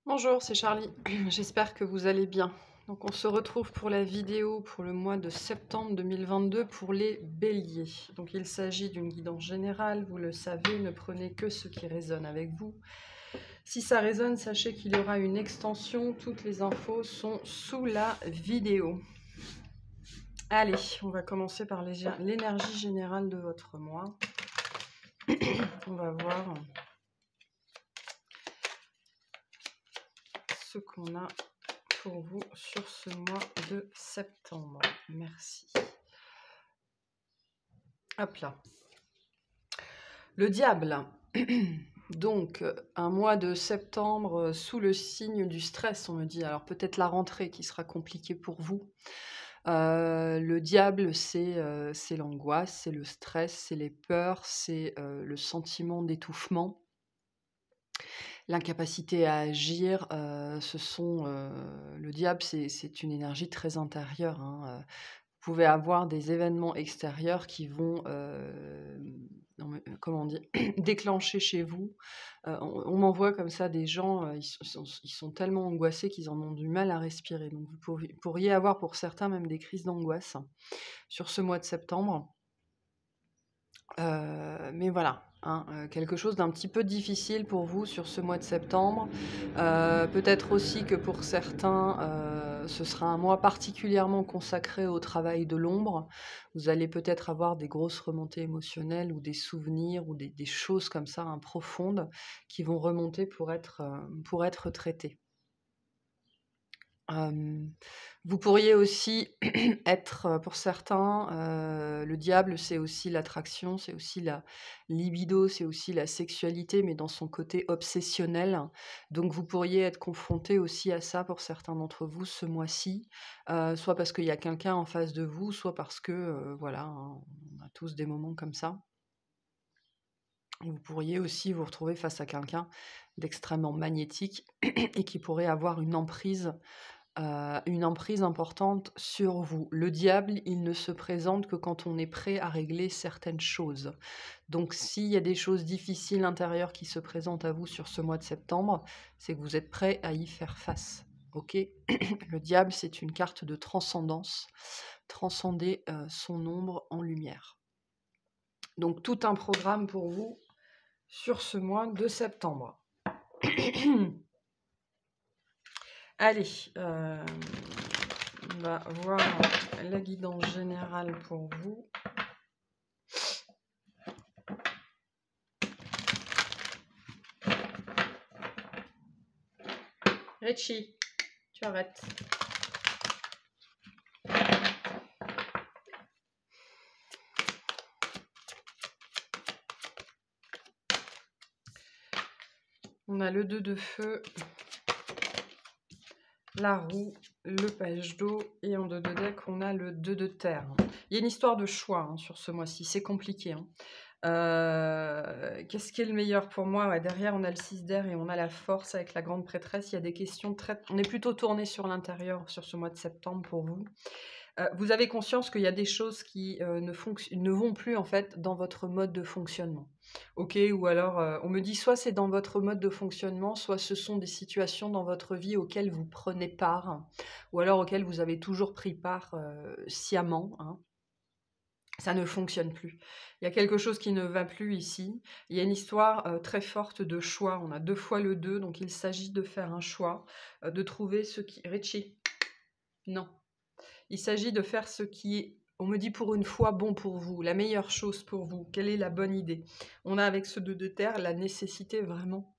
Bonjour, c'est Charlie. J'espère que vous allez bien. Donc on se retrouve pour la vidéo pour le mois de septembre 2022 pour les béliers. Donc il s'agit d'une guidance générale, vous le savez, ne prenez que ce qui résonne avec vous. Si ça résonne, sachez qu'il y aura une extension, toutes les infos sont sous la vidéo. Allez, on va commencer par l'énergie générale de votre mois. On va voir ce qu'on a pour vous sur ce mois de septembre. Merci. Hop là. Le diable. Donc, un mois de septembre sous le signe du stress, on me dit. Alors, peut-être la rentrée qui sera compliquée pour vous. Le diable, c'est l'angoisse, c'est le stress, c'est les peurs, c'est le sentiment d'étouffement. L'incapacité à agir, le diable, c'est une énergie très intérieure, hein. Vous pouvez avoir des événements extérieurs qui vont, comment on dit? Déclencher chez vous. On m'envoie comme ça des gens, ils sont tellement angoissés qu'ils en ont du mal à respirer. Donc vous pourriez avoir pour certains même des crises d'angoisse sur ce mois de septembre. Mais voilà, hein, quelque chose d'un petit peu difficile pour vous sur ce mois de septembre. Peut-être aussi que pour certains, ce sera un mois particulièrement consacré au travail de l'ombre. Vous allez peut-être avoir des grosses remontées émotionnelles ou des souvenirs ou des choses comme ça, hein, profondes, qui vont remonter pour être traitées. Vous pourriez aussi être, pour certains, le diable, c'est aussi l'attraction, c'est aussi la libido, c'est aussi la sexualité, mais dans son côté obsessionnel. Donc vous pourriez être confronté aussi à ça pour certains d'entre vous ce mois-ci, soit parce qu'il y a quelqu'un en face de vous, soit parce que, voilà, hein, on a tous des moments comme ça. Vous pourriez aussi vous retrouver face à quelqu'un d'extrêmement magnétique et qui pourrait avoir une emprise importante sur vous. Le diable, il ne se présente que quand on est prêt à régler certaines choses. Donc s'il y a des choses difficiles intérieures qui se présentent à vous sur ce mois de septembre, c'est que vous êtes prêt à y faire face. Ok. Le diable, c'est une carte de transcendance, transcender son ombre en lumière. Donc tout un programme pour vous sur ce mois de septembre. Allez, on va voir la guidance générale pour vous. Richie, tu arrêtes. On a le 2 de feu, la roue, le page d'eau et en 2 de deck, on a le 2 de terre. Il y a une histoire de choix, hein, sur ce mois-ci, c'est compliqué, hein. Qu'est-ce qui est le meilleur pour moi? Ouais, derrière, on a le 6 d'air et on a la force avec la grande prêtresse. Il y a des questions on est plutôt tourné sur l'intérieur sur ce mois de septembre pour vous. Vous avez conscience qu'il y a des choses qui ne vont plus en fait dans votre mode de fonctionnement. Ok, ou alors on me dit soit c'est dans votre mode de fonctionnement, soit ce sont des situations dans votre vie auxquelles vous prenez part, ou alors auxquelles vous avez toujours pris part sciemment, hein. Ça ne fonctionne plus. Il y a quelque chose qui ne va plus ici. Il y a une histoire très forte de choix. On a 2 fois le 2, donc il s'agit de faire un choix, de trouver ce qui... Richie, non. Il s'agit de faire ce qui est, on me dit pour une fois, bon pour vous, la meilleure chose pour vous. Quelle est la bonne idée? On a avec ce 2 de terre la nécessité vraiment,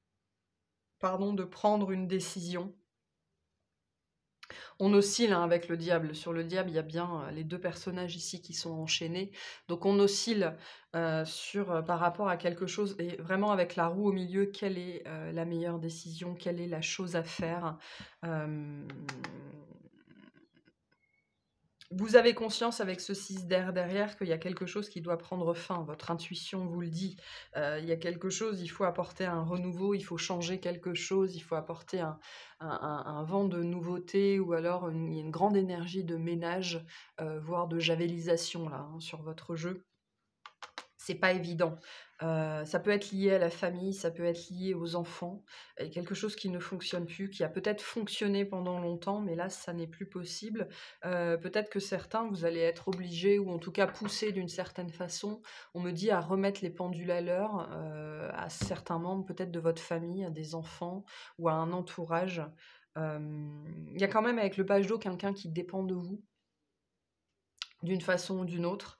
de prendre une décision. On oscille, hein, avec le diable. Sur le diable, il y a bien les 2 personnages ici qui sont enchaînés. Donc on oscille par rapport à quelque chose. Et vraiment avec la roue au milieu, quelle est la meilleure décision? Quelle est la chose à faire? Vous avez conscience avec ce 6 d'air derrière qu'il y a quelque chose qui doit prendre fin. Votre intuition vous le dit. Il y a quelque chose, il faut apporter un renouveau, il faut changer quelque chose, il faut apporter un vent de nouveauté ou alors il y a une grande énergie de ménage, voire de javelisation là, hein, sur votre jeu. c'est pas évident. Ça peut être lié à la famille, ça peut être lié aux enfants, et quelque chose qui ne fonctionne plus, qui a peut-être fonctionné pendant longtemps, mais là, ça n'est plus possible. Peut-être que certains, vous allez être obligés, ou en tout cas poussés d'une certaine façon, on me dit, à remettre les pendules à l'heure, à certains membres peut-être de votre famille, à des enfants ou à un entourage. Il y a quand même avec le page d'eau quelqu'un qui dépend de vous, d'une façon ou d'une autre.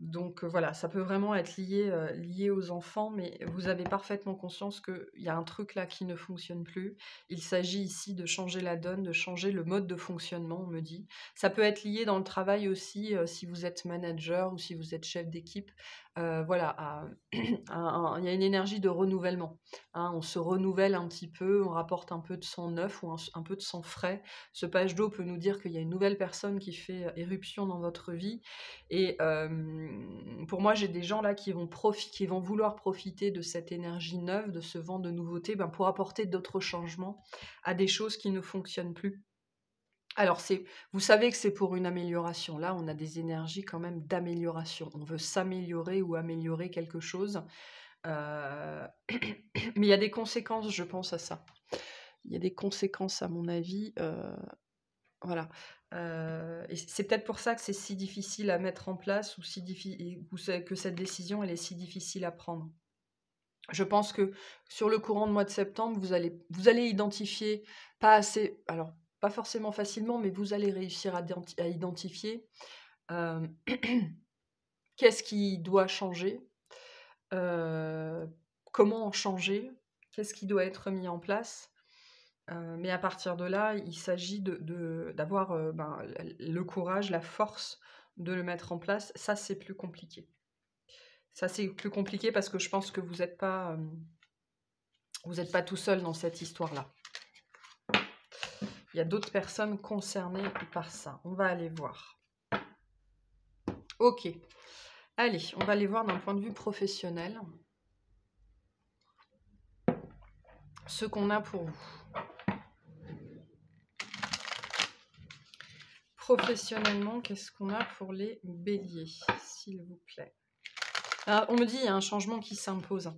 Donc voilà, ça peut vraiment être lié aux enfants, mais vous avez parfaitement conscience qu'il y a un truc là qui ne fonctionne plus. Il s'agit ici de changer la donne, de changer le mode de fonctionnement, on me dit. Ça peut être lié dans le travail aussi, si vous êtes manager ou si vous êtes chef d'équipe. Voilà, il y a une énergie de renouvellement, hein. On se renouvelle un petit peu, on rapporte un peu de sang neuf ou un peu de sang frais. Ce page d'eau peut nous dire qu'il y a une nouvelle personne qui fait éruption dans votre vie. Et pour moi, j'ai des gens là qui vont vouloir profiter de cette énergie neuve, de ce vent de nouveauté, pour apporter d'autres changements à des choses qui ne fonctionnent plus. Alors, vous savez que c'est pour une amélioration. Là, on a des énergies quand même d'amélioration. On veut s'améliorer ou améliorer quelque chose. Mais il y a des conséquences, je pense, à ça. Il y a des conséquences, à mon avis. Voilà. Et c'est peut-être pour ça que c'est si difficile à mettre en place, que cette décision, elle est si difficile à prendre. Je pense que sur le courant de mois de septembre, vous allez identifier, alors pas forcément facilement, mais vous allez réussir à identifier qu'est-ce qui doit changer, comment en changer, qu'est-ce qui doit être mis en place. Mais à partir de là, il s'agit d'avoir le courage, la force de le mettre en place. Ça, c'est plus compliqué. Ça, c'est plus compliqué parce que je pense que vous n'êtes pas tout seul dans cette histoire-là. Il y a d'autres personnes concernées par ça. On va aller voir. Ok. Allez, on va aller voir d'un point de vue professionnel ce qu'on a pour vous. Professionnellement, qu'est-ce qu'on a pour les béliers, s'il vous plaît? Alors, on me dit qu'il y a un changement qui s'impose.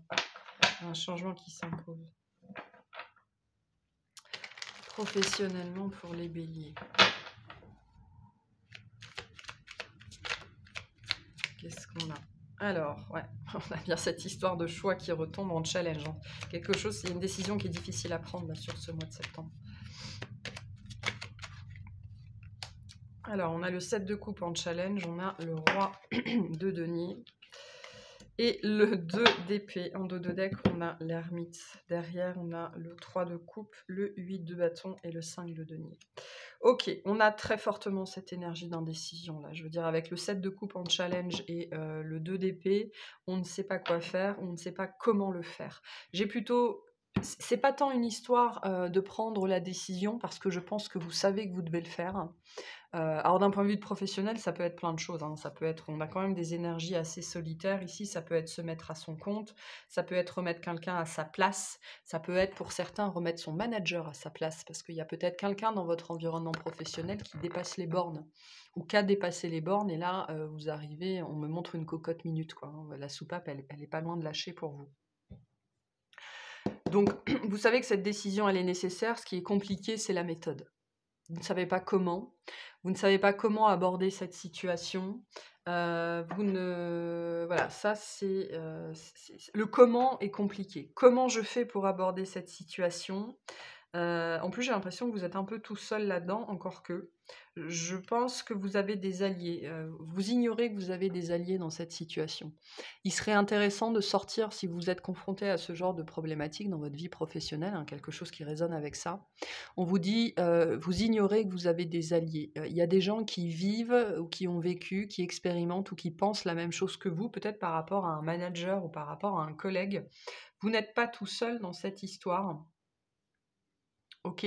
Un changement qui s'impose. Professionnellement pour les béliers. Qu'est-ce qu'on a? Alors, ouais, on a bien cette histoire de choix qui retombe en challenge. Hein. Quelque chose, c'est une décision qui est difficile à prendre là, sur ce mois de septembre. Alors, on a le 7 de coupe en challenge, on a le roi de denier et le 2 d'épée. En dos de deck, on a l'ermite. Derrière, on a le 3 de coupe, le 8 de bâton et le 5 de denier. Ok, on a très fortement cette énergie d'indécision là. Je veux dire, avec le 7 de coupe en challenge et le 2 d'épée, on ne sait pas quoi faire, on ne sait pas comment le faire. C'est pas tant une histoire de prendre la décision, parce que je pense que vous savez que vous devez le faire. Alors d'un point de vue professionnel, ça peut être plein de choses. Hein. Ça peut être, on a quand même des énergies assez solitaires ici. Ça peut être se mettre à son compte, ça peut être remettre quelqu'un à sa place, ça peut être pour certains remettre son manager à sa place, parce qu'il y a peut-être quelqu'un dans votre environnement professionnel qui dépasse les bornes ou qui a dépassé les bornes. Et là, vous arrivez, on me montre une cocotte minute, quoi. La soupape, elle est pas loin de lâcher pour vous. Donc, vous savez que cette décision, elle est nécessaire. Ce qui est compliqué, c'est la méthode. Vous ne savez pas comment. Vous ne savez pas comment aborder cette situation. Voilà, ça c'est... le comment est compliqué. Comment je fais pour aborder cette situation ? En plus, j'ai l'impression que vous êtes un peu tout seul là-dedans, encore que. Je pense que vous avez des alliés. Vous ignorez que vous avez des alliés dans cette situation. Il serait intéressant de sortir, si vous êtes confronté à ce genre de problématique dans votre vie professionnelle, hein, quelque chose qui résonne avec ça. On vous dit, vous ignorez que vous avez des alliés. Il y a des gens qui vivent ou qui ont vécu, qui expérimentent ou qui pensent la même chose que vous, peut-être par rapport à un manager ou par rapport à un collègue. Vous n'êtes pas tout seul dans cette histoire. Ok.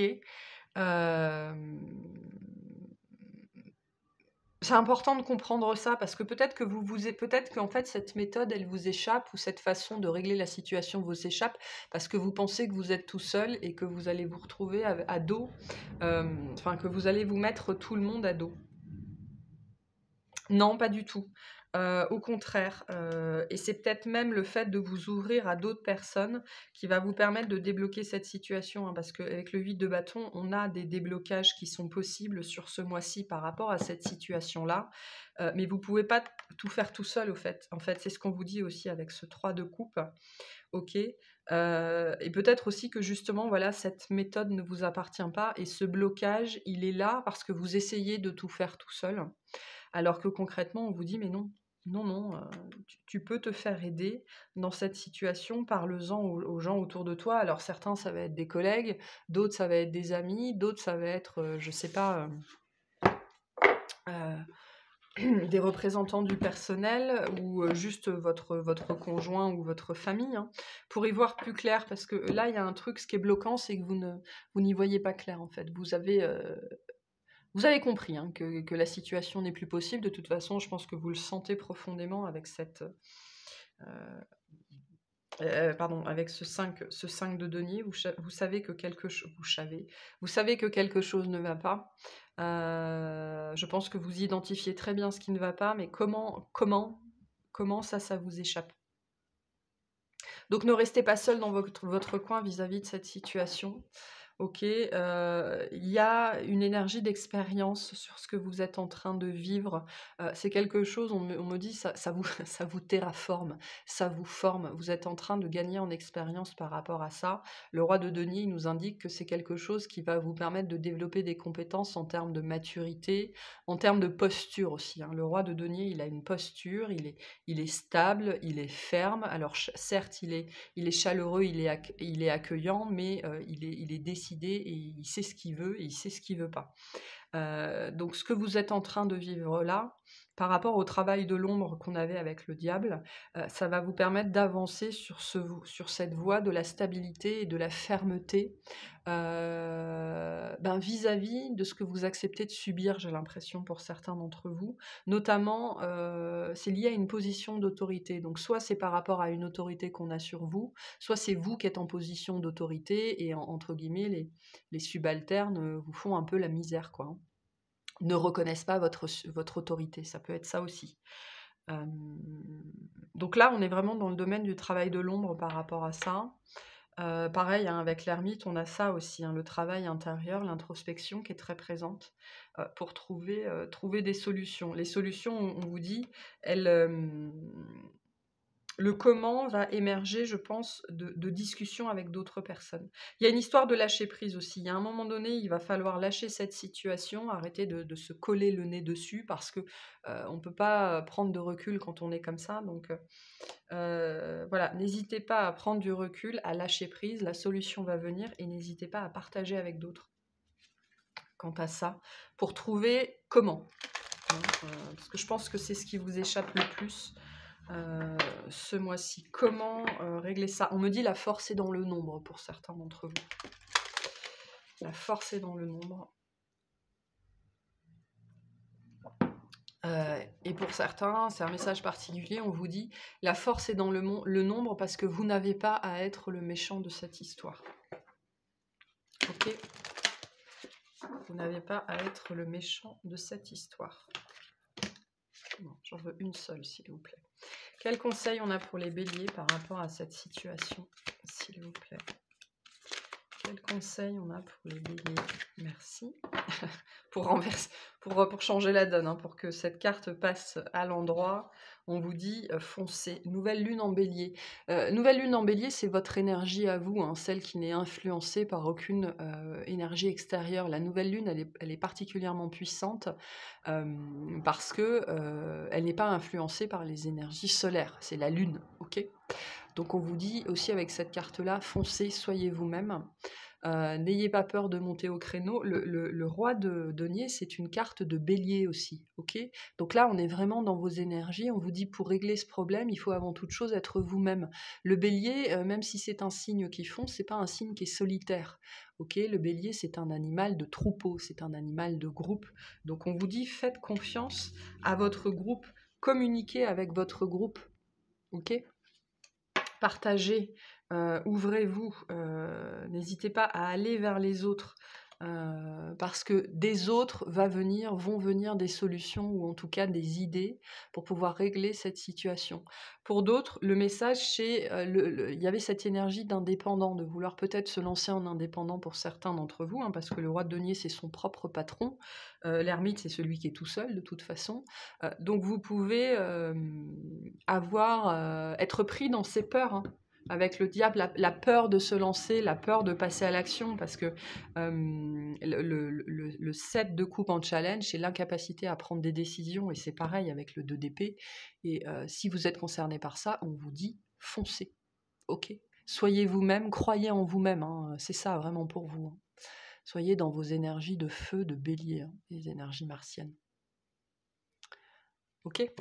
C'est important de comprendre ça, parce que peut-être qu'en fait cette méthode elle vous échappe, ou cette façon de régler la situation vous échappe parce que vous pensez que vous êtes tout seul et que vous allez vous retrouver à dos, que vous allez vous mettre tout le monde à dos. Non, pas du tout. Au contraire, et c'est peut-être même le fait de vous ouvrir à d'autres personnes qui va vous permettre de débloquer cette situation, hein, parce qu'avec le 8 de bâton, on a des déblocages qui sont possibles sur ce mois-ci par rapport à cette situation-là, mais vous ne pouvez pas tout faire tout seul, au fait. En fait, c'est ce qu'on vous dit aussi avec ce 3 de coupe, ok. Et peut-être aussi que justement, voilà, cette méthode ne vous appartient pas, et ce blocage, il est là parce que vous essayez de tout faire tout seul. Alors que concrètement, on vous dit: «Mais non, non, non, tu peux te faire aider dans cette situation, parle-en aux gens autour de toi». Alors certains, ça va être des collègues, d'autres, ça va être des amis, d'autres, ça va être, je sais pas, des représentants du personnel ou juste votre conjoint ou votre famille, hein, pour y voir plus clair. Parce que là, il y a un truc, ce qui est bloquant, c'est que vous n'y voyez pas clair, en fait. Vous avez compris, hein, que la situation n'est plus possible. De toute façon, je pense que vous le sentez profondément avec avec ce 5 de denier. Vous savez que vous savez que quelque chose ne va pas. Je pense que vous identifiez très bien ce qui ne va pas, mais comment ça vous échappe. Donc ne restez pas seul dans votre coin vis-à-vis de cette situation. Ok, il y a une énergie d'expérience sur ce que vous êtes en train de vivre. C'est quelque chose, on me dit, ça vous, ça vous terraforme, ça vous forme. Vous êtes en train de gagner en expérience par rapport à ça. Le roi de denier, il nous indique que c'est quelque chose qui va vous permettre de développer des compétences en termes de maturité, en termes de posture aussi, hein. Le roi de denier, il a une posture, il est stable, il est ferme. Alors certes, il est chaleureux, il est accueillant, mais il est décidé et il sait ce qu'il veut et il sait ce qu'il veut pas. Donc ce que vous êtes en train de vivre là, par rapport au travail de l'ombre qu'on avait avec le diable, ça va vous permettre d'avancer sur cette voie de la stabilité et de la fermeté, vis-à-vis de ce que vous acceptez de subir, j'ai l'impression, pour certains d'entre vous. Notamment, c'est lié à une position d'autorité. Donc soit c'est par rapport à une autorité qu'on a sur vous, soit c'est vous qui êtes en position d'autorité et entre guillemets, les subalternes vous font un peu la misère, quoi, hein. Ne reconnaissent pas votre autorité, ça peut être ça aussi. Donc là, on est vraiment dans le domaine du travail de l'ombre par rapport à ça. Pareil, hein, avec l'ermite, on a ça aussi, hein, le travail intérieur, l'introspection qui est très présente, pour trouver des solutions. Les solutions, on vous dit, le comment va émerger, je pense, de discussions avec d'autres personnes. Il y a une histoire de lâcher prise aussi. Il y a un moment donné, il va falloir lâcher cette situation, arrêter de se coller le nez dessus, parce que on ne peut pas prendre de recul quand on est comme ça. Donc voilà, n'hésitez pas à prendre du recul, à lâcher prise, la solution va venir, et n'hésitez pas à partager avec d'autres quant à ça, pour trouver comment. Hein, parce que je pense que c'est ce qui vous échappe le plus ce mois-ci. Comment régler ça? On me dit la force est dans le nombre pour certains d'entre vous. La force est dans le nombre. Et pour certains, c'est un message particulier, on vous dit la force est dans le nombre parce que vous n'avez pas à être le méchant de cette histoire. Ok? Vous n'avez pas à être le méchant de cette histoire. Bon, j'en veux une seule, s'il vous plaît. Quel conseil on a pour les béliers par rapport à cette situation, s'il vous plaît? Quel conseil on a pour les béliers? Merci. pour changer la donne, hein, pour que cette carte passe à l'endroit, on vous dit foncez. Nouvelle lune en bélier. Nouvelle lune en bélier, c'est votre énergie à vous, hein, celle qui n'est influencée par aucune énergie extérieure. La nouvelle lune, elle est particulièrement puissante parce que elle n'est pas influencée par les énergies solaires. C'est la lune, ok? Donc on vous dit aussi avec cette carte-là, foncez, soyez vous-même. N'ayez pas peur de monter au créneau. Le roi de denier, c'est une carte de bélier aussi, ok? Donc là, on est vraiment dans vos énergies. On vous dit, pour régler ce problème, il faut avant toute chose être vous-même. Le bélier, même si c'est un signe qui fonce, c'est pas un signe qui est solitaire, ok? Le bélier, c'est un animal de troupeau, c'est un animal de groupe. Donc on vous dit, faites confiance à votre groupe, communiquez avec votre groupe, ok? Partagez, ouvrez-vous, n'hésitez pas à aller vers les autres parce que des autres vont venir des solutions ou en tout cas des idées pour pouvoir régler cette situation. Pour d'autres, le message c'est, il y avait cette énergie d'indépendant, de vouloir peut-être se lancer en indépendant pour certains d'entre vous, hein, parce que le roi de denier c'est son propre patron, l'ermite c'est celui qui est tout seul de toute façon. Donc vous pouvez être pris dans ces peurs, hein. Avec le diable, la peur de se lancer, la peur de passer à l'action, parce que le 7 de coupe en challenge, c'est l'incapacité à prendre des décisions, et c'est pareil avec le 2 d'épée. Et si vous êtes concerné par ça, on vous dit foncez, ok. Soyez vous-même, croyez en vous-même, hein, c'est ça vraiment pour vous. Hein. Soyez dans vos énergies de feu, de bélier, hein, les énergies martiennes. Ok.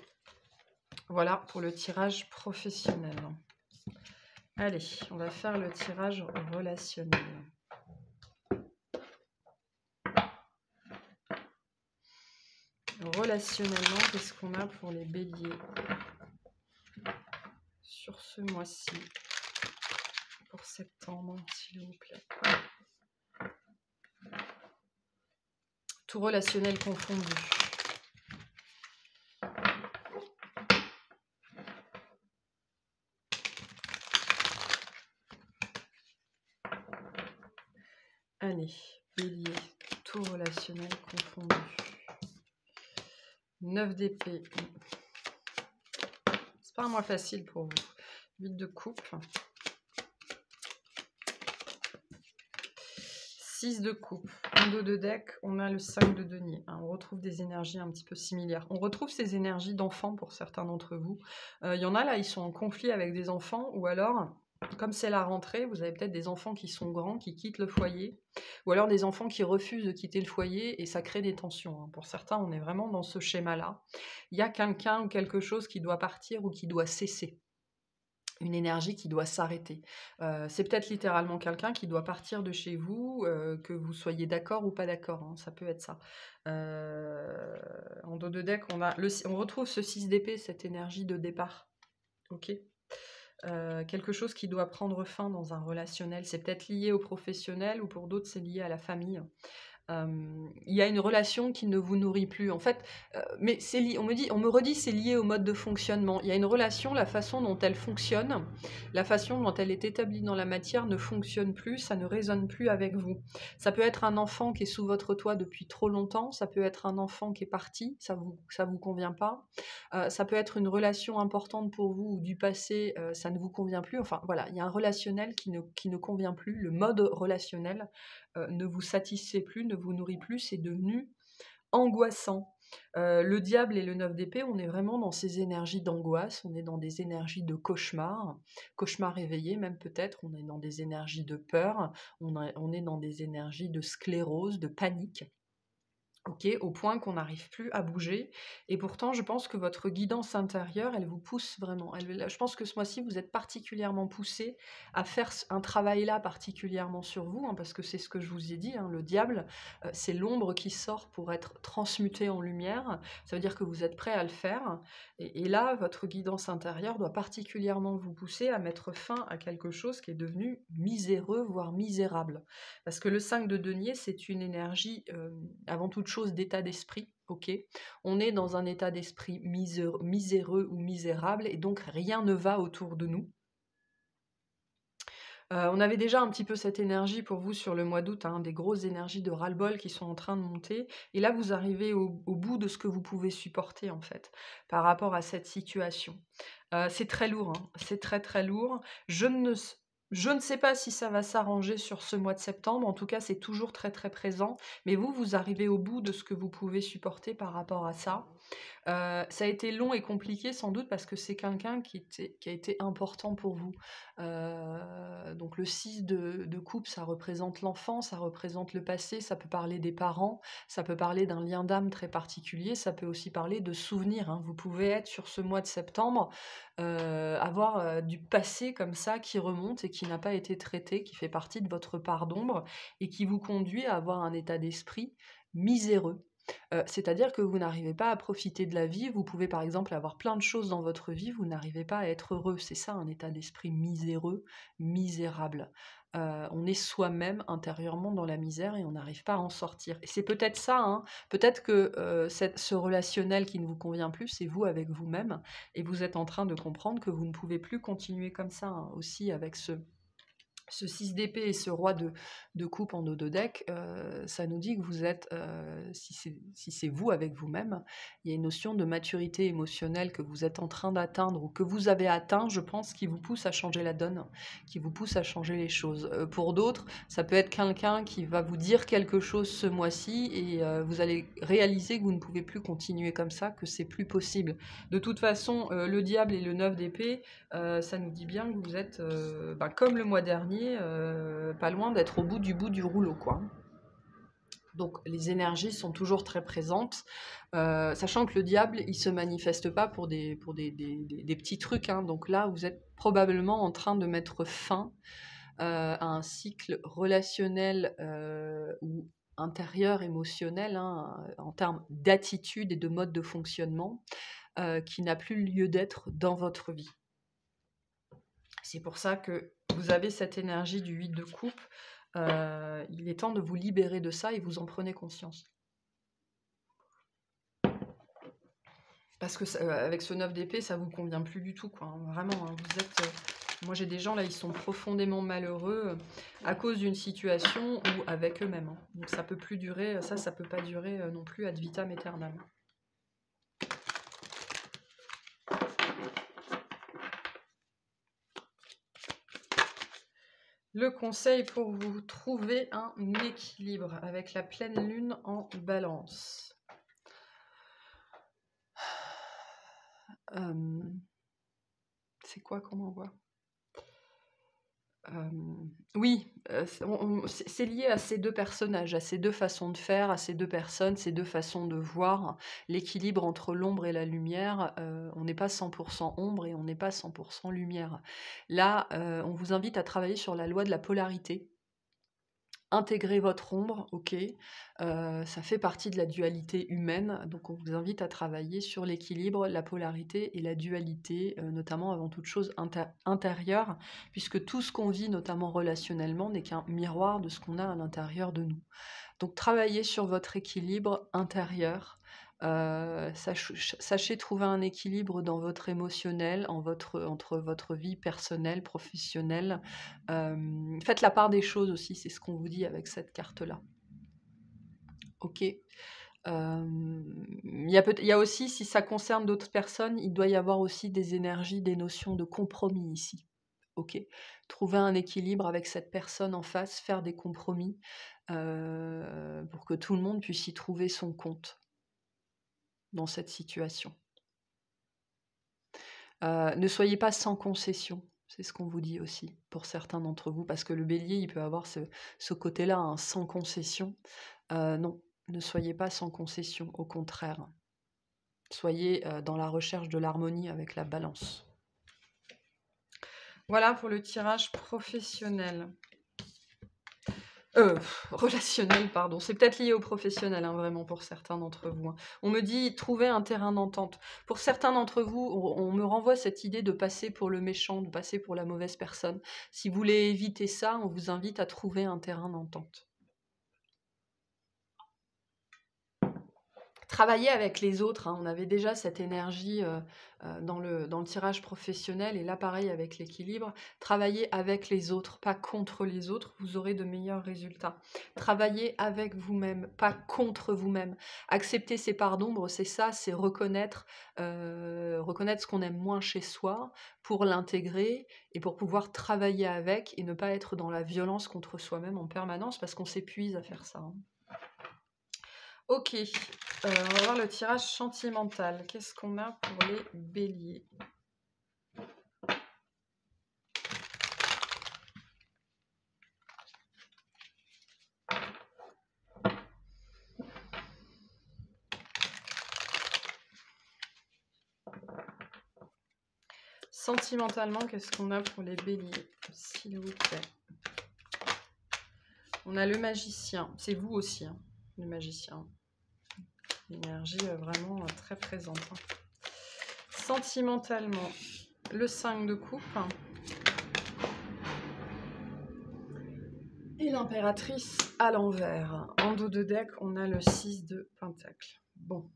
Voilà pour le tirage professionnel. Allez, on va faire le tirage relationnel. Relationnellement, qu'est-ce qu'on a pour les béliers sur ce mois-ci, pour septembre, s'il vous plaît. Tout relationnel confondu. Allez, bélier, tout relationnel confondu. 9 d'épée. C'est pas un mois facile pour vous. 8 de coupe. 6 de coupe. En dos de deck, on a le 5 de denier. Hein, on retrouve des énergies un petit peu similaires. On retrouve ces énergies d'enfants pour certains d'entre vous. Il y en a là, ils sont en conflit avec des enfants, ou alors, comme c'est la rentrée, vous avez peut-être des enfants qui sont grands, qui quittent le foyer, ou alors des enfants qui refusent de quitter le foyer, et ça crée des tensions. Hein. Pour certains, on est vraiment dans ce schéma-là. Il y a quelqu'un ou quelque chose qui doit partir ou qui doit cesser. Une énergie qui doit s'arrêter. C'est peut-être littéralement quelqu'un qui doit partir de chez vous, que vous soyez d'accord ou pas d'accord, hein, ça peut être ça. En dos de deck, on retrouve ce 6 d'épée, cette énergie de départ. Ok. Quelque chose qui doit prendre fin dans un relationnel. C'est peut-être lié au professionnel ou pour d'autres, c'est lié à la famille. Il y a une relation qui ne vous nourrit plus. En fait, mais on me redit c'est lié au mode de fonctionnement. Il y a une relation, la façon dont elle fonctionne, la façon dont elle est établie dans la matière ne fonctionne plus, ça ne résonne plus avec vous. Ça peut être un enfant qui est sous votre toit depuis trop longtemps, ça peut être un enfant qui est parti, ça vous convient pas. Ça peut être une relation importante pour vous ou du passé, ça ne vous convient plus. Enfin voilà, il y a un relationnel qui ne convient plus, le mode relationnel ne vous satisfait plus, ne vous nourrit plus, c'est devenu angoissant. Le diable et le 9 d'épée, on est vraiment dans ces énergies d'angoisse, on est dans des énergies de cauchemar éveillé même peut-être, on est dans des énergies de peur, on est dans des énergies de sclérose, de panique. Ok, au point qu'on n'arrive plus à bouger. Et pourtant, je pense que votre guidance intérieure, elle vous pousse vraiment. Je pense que ce mois-ci, vous êtes particulièrement poussé à faire un travail là particulièrement sur vous, hein, parce que c'est ce que je vous ai dit, hein, le diable, c'est l'ombre qui sort pour être transmutée en lumière. Ça veut dire que vous êtes prêt à le faire. Et là, votre guidance intérieure doit particulièrement vous pousser à mettre fin à quelque chose qui est devenu miséreux, voire misérable. Parce que le 5 de denier, c'est une énergie, avant toute chose, d'état d'esprit, ok. On est dans un état d'esprit miséreux ou misérable, et donc rien ne va autour de nous. On avait déjà un petit peu cette énergie pour vous sur le mois d'août, hein, des grosses énergies de ras-le-bol qui sont en train de monter, et là vous arrivez au bout de ce que vous pouvez supporter en fait, par rapport à cette situation. C'est très lourd, hein, c'est très très lourd. Je ne sais pas si ça va s'arranger sur ce mois de septembre, en tout cas c'est toujours très très présent, mais vous arrivez au bout de ce que vous pouvez supporter par rapport à ça. Ça a été long et compliqué sans doute parce que c'est quelqu'un qui a été important pour vous. Donc le 6 de coupe, ça représente l'enfant, ça représente le passé, ça peut parler des parents, ça peut parler d'un lien d'âme très particulier, ça peut aussi parler de souvenirs. Hein. Vous pouvez être sur ce mois de septembre, avoir du passé comme ça qui remonte et qui n'a pas été traité, qui fait partie de votre part d'ombre et qui vous conduit à avoir un état d'esprit miséreux. C'est-à-dire que vous n'arrivez pas à profiter de la vie. Vous pouvez par exemple avoir plein de choses dans votre vie, vous n'arrivez pas à être heureux. C'est ça un état d'esprit miséreux, misérable. On est soi-même intérieurement dans la misère et on n'arrive pas à en sortir. Et c'est peut-être ça, hein, peut-être que ce relationnel qui ne vous convient plus, c'est vous avec vous-même, et vous êtes en train de comprendre que vous ne pouvez plus continuer comme ça, hein, aussi avec ce 6 d'épée et ce roi de coupe en ododeck, ça nous dit que vous êtes, si c'est vous avec vous-même, il y a une notion de maturité émotionnelle que vous êtes en train d'atteindre ou que vous avez atteint, je pense, qui vous pousse à changer la donne, qui vous pousse à changer les choses. Pour d'autres, ça peut être quelqu'un qui va vous dire quelque chose ce mois-ci et vous allez réaliser que vous ne pouvez plus continuer comme ça, que c'est plus possible. De toute façon, le diable et le 9 d'épée, ça nous dit bien que vous êtes, comme le mois dernier, pas loin d'être au bout du rouleau, quoi. Donc les énergies sont toujours très présentes, sachant que le diable, il se manifeste pas pour des petits trucs, hein. Donc là, vous êtes probablement en train de mettre fin à un cycle relationnel ou intérieur, émotionnel, hein, en termes d'attitude et de mode de fonctionnement, qui n'a plus lieu d'être dans votre vie. C'est pour ça que vous avez cette énergie du 8 de coupe. Il est temps de vous libérer de ça et vous en prenez conscience. Parce que avec ce 9 d'épée, ça vous convient plus du tout, quoi. Vraiment, hein, vous êtes... moi, j'ai des gens, là, ils sont profondément malheureux à cause d'une situation ou avec eux-mêmes, hein. Donc ça peut plus durer, ça peut pas durer non plus ad vitam aeternam. Le conseil pour vous trouver un équilibre avec la pleine lune en balance. C'est quoi qu'on envoie? Oui, c'est lié à ces deux personnages, à ces deux façons de faire, à ces deux personnes, ces deux façons de voir. L'équilibre entre l'ombre et la lumière, on n'est pas 100% ombre et on n'est pas 100% lumière. Là, on vous invite à travailler sur la loi de la polarité. Intégrer votre ombre, ok, ça fait partie de la dualité humaine, donc on vous invite à travailler sur l'équilibre, la polarité et la dualité, notamment avant toute chose intérieure, puisque tout ce qu'on vit, notamment relationnellement, n'est qu'un miroir de ce qu'on a à l'intérieur de nous. Donc travaillez sur votre équilibre intérieur, sachez trouver un équilibre dans votre émotionnel, entre votre vie personnelle, professionnelle. Faites la part des choses aussi, c'est ce qu'on vous dit avec cette carte-là. Ok. Il y a aussi, si ça concerne d'autres personnes, il doit y avoir aussi des énergies, des notions de compromis ici. Ok. Trouver un équilibre avec cette personne en face, faire des compromis pour que tout le monde puisse y trouver son compte dans cette situation. Ne soyez pas sans concession, c'est ce qu'on vous dit aussi pour certains d'entre vous, parce que le bélier, il peut avoir ce côté-là, hein, sans concession. Non, ne soyez pas sans concession, au contraire. Soyez dans la recherche de l'harmonie avec la balance. Voilà pour le tirage professionnel. Relationnel, pardon. C'est peut-être lié au professionnel, hein, vraiment, pour certains d'entre vous, hein. On me dit, trouver un terrain d'entente. Pour certains d'entre vous, on me renvoie cette idée de passer pour le méchant, de passer pour la mauvaise personne. Si vous voulez éviter ça, on vous invite à trouver un terrain d'entente. Travailler avec les autres, hein, on avait déjà cette énergie dans le tirage professionnel, et là pareil avec l'équilibre. Travailler avec les autres, pas contre les autres, vous aurez de meilleurs résultats. Travailler avec vous-même, pas contre vous-même. Accepter ses parts d'ombre, c'est ça, c'est reconnaître ce qu'on aime moins chez soi pour l'intégrer et pour pouvoir travailler avec et ne pas être dans la violence contre soi-même en permanence, parce qu'on s'épuise à faire ça, hein. Ok, on va voir le tirage sentimental. Qu'est-ce qu'on a pour les béliers? Sentimentalement, qu'est-ce qu'on a pour les béliers, s'il vous plaît? On a le magicien, c'est vous aussi, hein, le magicien. L'énergie vraiment très présente. Hein. Sentimentalement, le 5 de coupe. Et l'impératrice à l'envers. En dos de deck, on a le 6 de pentacle. Bon.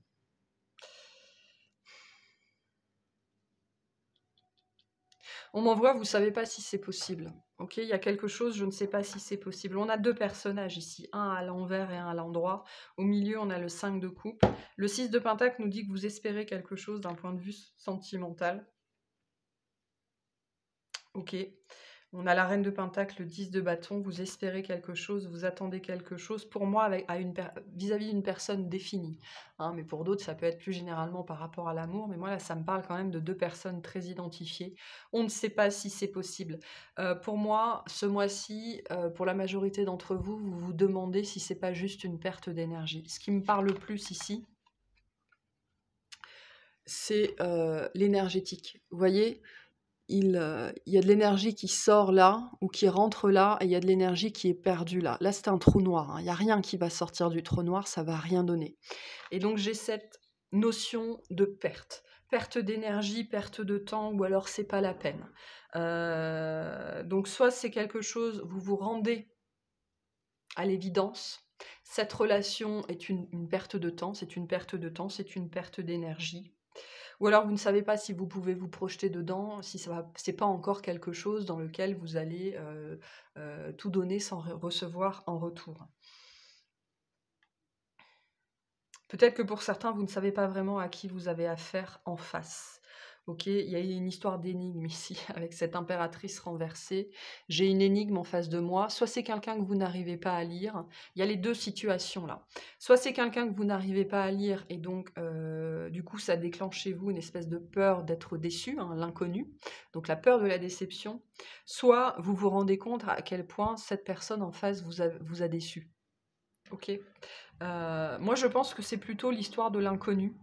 On m'envoie, vous ne savez pas si c'est possible. Ok, il y a quelque chose, je ne sais pas si c'est possible. On a deux personnages ici, un à l'envers et un à l'endroit. Au milieu, on a le 5 de coupe. Le 6 de pentacle nous dit que vous espérez quelque chose d'un point de vue sentimental. Ok. On a la reine de pentacle, le 10 de bâton, vous espérez quelque chose, vous attendez quelque chose, pour moi, vis-à-vis d'une personne définie. Hein, mais pour d'autres, ça peut être plus généralement par rapport à l'amour, mais moi, là, ça me parle quand même de deux personnes très identifiées. On ne sait pas si c'est possible. Pour moi, ce mois-ci, pour la majorité d'entre vous, vous vous demandez si c'est pas juste une perte d'énergie. Ce qui me parle le plus ici, c'est l'énergétique. Vous voyez, il y a de l'énergie qui sort là, ou qui rentre là, et il y a de l'énergie qui est perdue là. Là, c'est un trou noir. Hein. Il n'y a rien qui va sortir du trou noir, ça ne va rien donner. Et donc, j'ai cette notion de perte. Perte d'énergie, perte de temps, ou alors c'est pas la peine. Donc, soit c'est quelque chose, vous vous rendez à l'évidence, cette relation est une perte de temps, c'est une perte de temps, c'est une perte d'énergie. Ou alors vous ne savez pas si vous pouvez vous projeter dedans, si c'est pas encore quelque chose dans lequel vous allez tout donner sans recevoir en retour. Peut-être que pour certains, vous ne savez pas vraiment à qui vous avez affaire en face. Ok, il y a une histoire d'énigme ici, avec cette impératrice renversée. J'ai une énigme en face de moi. Soit c'est quelqu'un que vous n'arrivez pas à lire. Il y a les deux situations là. Soit c'est quelqu'un que vous n'arrivez pas à lire, et donc du coup ça déclenche chez vous une espèce de peur d'être déçu, hein, l'inconnu. Donc la peur de la déception. Soit vous vous rendez compte à quel point cette personne en face vous a déçu. Ok. Moi, je pense que c'est plutôt l'histoire de l'inconnu.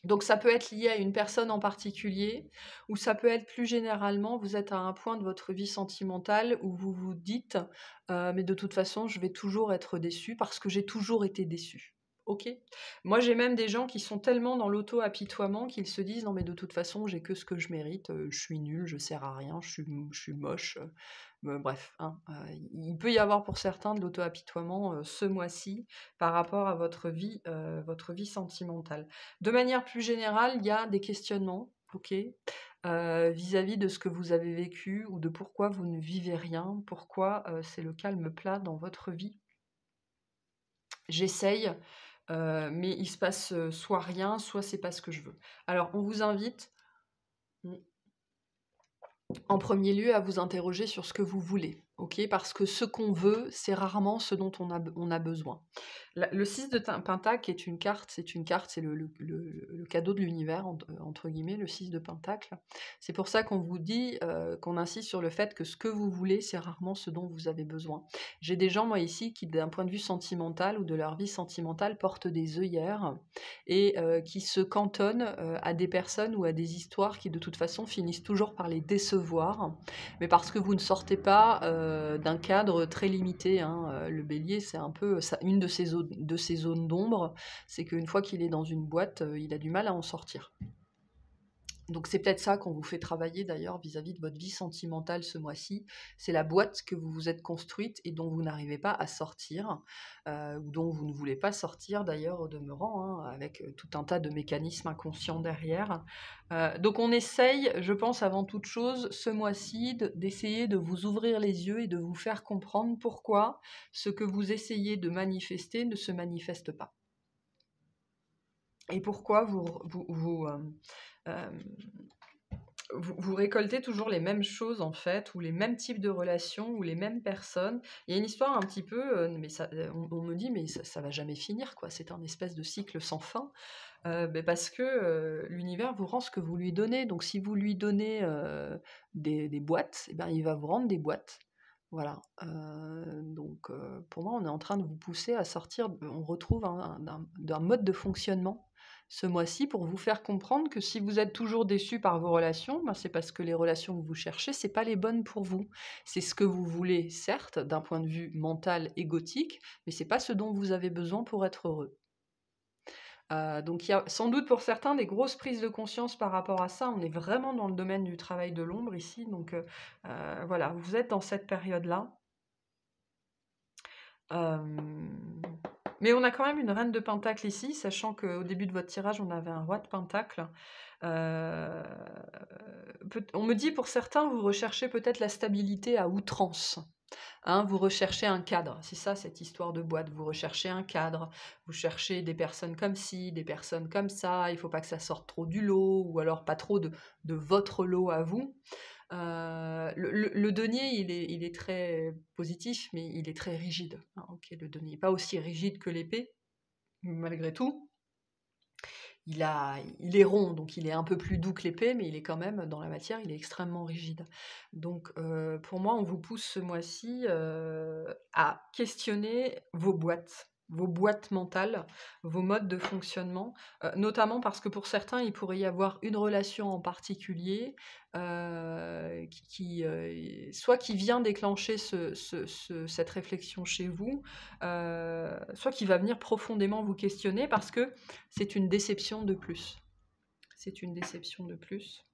Donc, ça peut être lié à une personne en particulier, ou ça peut être plus généralement, vous êtes à un point de votre vie sentimentale où vous vous dites mais de toute façon, je vais toujours être déçu parce que j'ai toujours été déçu. Ok. Moi, j'ai même des gens qui sont tellement dans l'auto-apitoiement qu'ils se disent non, mais de toute façon, j'ai que ce que je mérite, je suis nul, je sers à rien, je suis moche. Bref, hein, il peut y avoir pour certains de l'auto-apitoiement ce mois-ci par rapport à votre vie sentimentale. De manière plus générale, il y a des questionnements, ok, vis-à-vis de ce que vous avez vécu ou de pourquoi vous ne vivez rien, pourquoi c'est le calme plat dans votre vie. J'essaye, mais il se passe soit rien, soit c'est pas ce que je veux. Alors, on vous invite en premier lieu à vous interroger sur ce que vous voulez, ok? Parce que ce qu'on veut, c'est rarement ce dont on a besoin. Le 6 de pentacle est une carte, c'est le cadeau de l'univers, entre guillemets, le 6 de pentacle. C'est pour ça qu'on vous dit, qu'on insiste sur le fait que ce que vous voulez, c'est rarement ce dont vous avez besoin. J'ai des gens, moi, ici, qui, d'un point de vue sentimental ou de leur vie sentimentale, portent des œillères et qui se cantonnent à des personnes ou à des histoires qui, de toute façon, finissent toujours par les décevoir, mais parce que vous ne sortez pas d'un cadre très limité. Hein. Le bélier, c'est un peu une de ces zones d'ombre, c'est qu'une fois qu'il est dans une boîte, il a du mal à en sortir. Donc c'est peut-être ça qu'on vous fait travailler d'ailleurs vis-à-vis de votre vie sentimentale ce mois-ci. C'est la boîte que vous vous êtes construite et dont vous n'arrivez pas à sortir, ou dont vous ne voulez pas sortir d'ailleurs au demeurant, hein, avec tout un tas de mécanismes inconscients derrière. Donc on essaye, je pense avant toute chose, ce mois-ci, d'essayer de vous ouvrir les yeux et de vous faire comprendre pourquoi ce que vous essayez de manifester ne se manifeste pas. Et pourquoi vous récoltez toujours les mêmes choses en fait, ou les mêmes types de relations, ou les mêmes personnes. Il y a une histoire un petit peu, mais on me dit mais ça va jamais finir quoi. C'est un espèce de cycle sans fin, parce que l'univers vous rend ce que vous lui donnez. Donc si vous lui donnez des boîtes, eh ben, il va vous rendre des boîtes. Voilà. Donc pour moi, on est en train de vous pousser à sortir. On retrouve d'un mode de fonctionnement ce mois-ci pour vous faire comprendre que si vous êtes toujours déçu par vos relations, ben c'est parce que les relations que vous cherchez, c'est pas les bonnes pour vous. C'est ce que vous voulez, certes, d'un point de vue mental, égotique, mais c'est pas ce dont vous avez besoin pour être heureux. Donc il y a sans doute pour certains des grosses prises de conscience par rapport à ça. On est vraiment dans le domaine du travail de l'ombre ici, donc voilà, vous êtes dans cette période-là. Mais on a quand même une reine de pentacle ici, sachant qu'au début de votre tirage, on avait un roi de pentacle. On me dit pour certains, vous recherchez peut-être la stabilité à outrance. Hein, vous recherchez un cadre, c'est ça cette histoire de boîte, vous recherchez un cadre, vous cherchez des personnes comme ci, des personnes comme ça, il ne faut pas que ça sorte trop du lot, ou alors pas trop de votre lot à vous. Le denier, il est très positif, mais il est très rigide. Hein, ok, le denier n'est pas aussi rigide que l'épée, malgré tout. Il est rond, donc il est un peu plus doux que l'épée, mais il est quand même, dans la matière, il est extrêmement rigide. Donc pour moi, on vous pousse ce mois-ci à questionner vos boîtes mentales, vos modes de fonctionnement, notamment parce que pour certains, il pourrait y avoir une relation en particulier soit qui vient déclencher cette réflexion chez vous, soit qui va venir profondément vous questionner parce que c'est une déception de plus. C'est une déception de plus.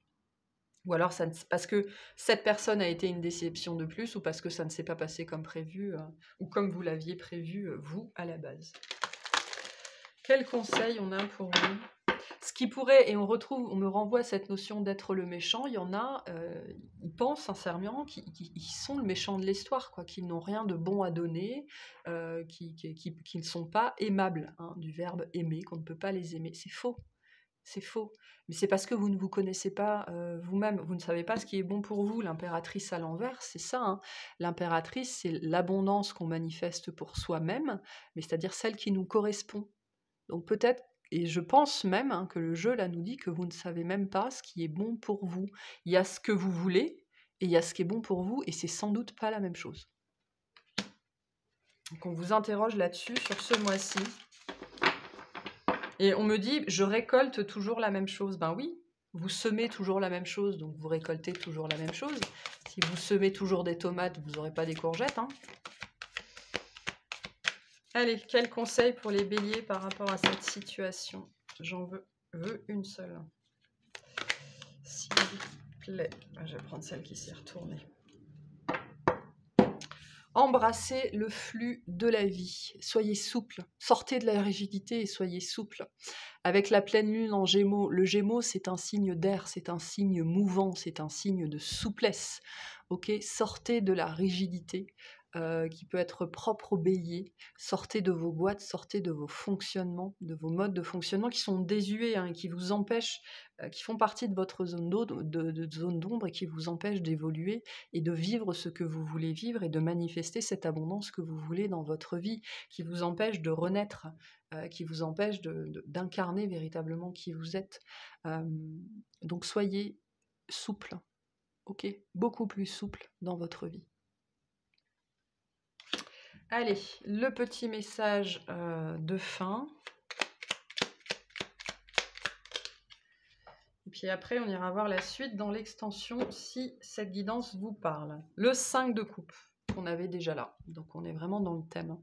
Ou alors parce que cette personne a été une déception de plus, ou parce que ça ne s'est pas passé comme prévu, ou comme vous l'aviez prévu, vous, à la base. Quel conseil on a pour vous? Ce qui pourrait, et on me renvoie à cette notion d'être le méchant, il y en a, ils pensent sincèrement qu'ils sont le méchant de l'histoire, quoi, qu'ils n'ont rien de bon à donner, qui ne sont pas aimables, hein, du verbe aimer, qu'on ne peut pas les aimer. C'est faux. C'est faux. Mais c'est parce que vous ne vous connaissez pas vous-même, vous ne savez pas ce qui est bon pour vous. L'impératrice à l'envers, c'est ça. Hein. L'impératrice, c'est l'abondance qu'on manifeste pour soi-même, mais c'est-à-dire celle qui nous correspond. Donc peut-être, et je pense même que le jeu là nous dit que vous ne savez même pas ce qui est bon pour vous. Il y a ce que vous voulez, et il y a ce qui est bon pour vous, et c'est sans doute pas la même chose. Donc on vous interroge là-dessus, sur ce mois-ci. Et on me dit, je récolte toujours la même chose. Ben oui, vous semez toujours la même chose, donc vous récoltez toujours la même chose. Si vous semez toujours des tomates, vous n'aurez pas des courgettes. Hein. Allez, quel conseil pour les béliers par rapport à cette situation? J'en veux une seule. S'il vous plaît. Je vais prendre celle qui s'est retournée. Embrassez le flux de la vie. Soyez souple. Sortez de la rigidité et soyez souple. Avec la pleine lune en Gémeaux, le Gémeaux, c'est un signe d'air, c'est un signe mouvant, c'est un signe de souplesse. Ok, sortez de la rigidité qui peut être propre au bélier. Sortez de vos boîtes, sortez de vos fonctionnements, de vos modes de fonctionnement qui sont désuets, hein, qui vous empêchent, qui font partie de votre zone d'ombre et qui vous empêchent d'évoluer et de vivre ce que vous voulez vivre et de manifester cette abondance que vous voulez dans votre vie, qui vous empêche de renaître, qui vous empêche d'incarner véritablement qui vous êtes. Donc soyez souple, ok, beaucoup plus souple dans votre vie. Allez, le petit message de fin. Et puis après, on ira voir la suite dans l'extension si cette guidance vous parle. Le 5 de coupe, qu'on avait déjà là. Donc on est vraiment dans le thème.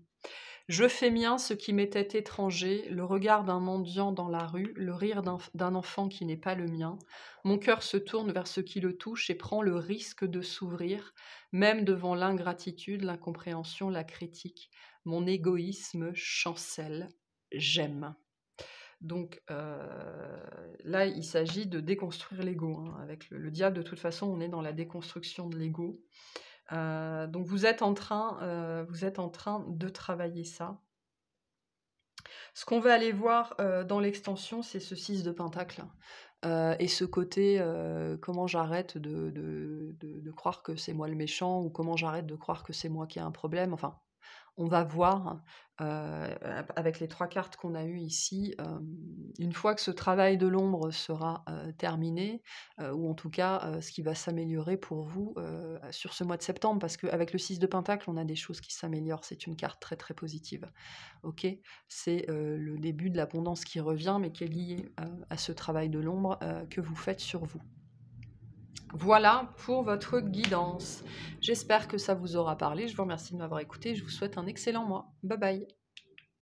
Je fais mien ce qui m'était étranger, le regard d'un mendiant dans la rue, le rire d'un enfant qui n'est pas le mien. Mon cœur se tourne vers ce qui le touche et prend le risque de s'ouvrir, même devant l'ingratitude, l'incompréhension, la critique. Mon égoïsme chancelle, j'aime. Donc là, il s'agit de déconstruire l'ego. Hein. Avec le diable, de toute façon, on est dans la déconstruction de l'ego. Donc vous êtes en train de travailler ça. Ce qu'on va aller voir dans l'extension, c'est ce 6 de pentacle. Et ce côté, comment j'arrête de croire que c'est moi le méchant, ou comment j'arrête de croire que c'est moi qui ai un problème. Enfin, on va voir avec les 3 cartes qu'on a eues ici, une fois que ce travail de l'ombre sera terminé, ou en tout cas ce qui va s'améliorer pour vous sur ce mois de septembre, parce qu'avec le 6 de pentacle, on a des choses qui s'améliorent, c'est une carte très très positive. Ok, c'est le début de l'abondance qui revient, mais qui est lié à ce travail de l'ombre que vous faites sur vous. Voilà pour votre guidance. J'espère que ça vous aura parlé. Je vous remercie de m'avoir écouté. Je vous souhaite un excellent mois. Bye bye.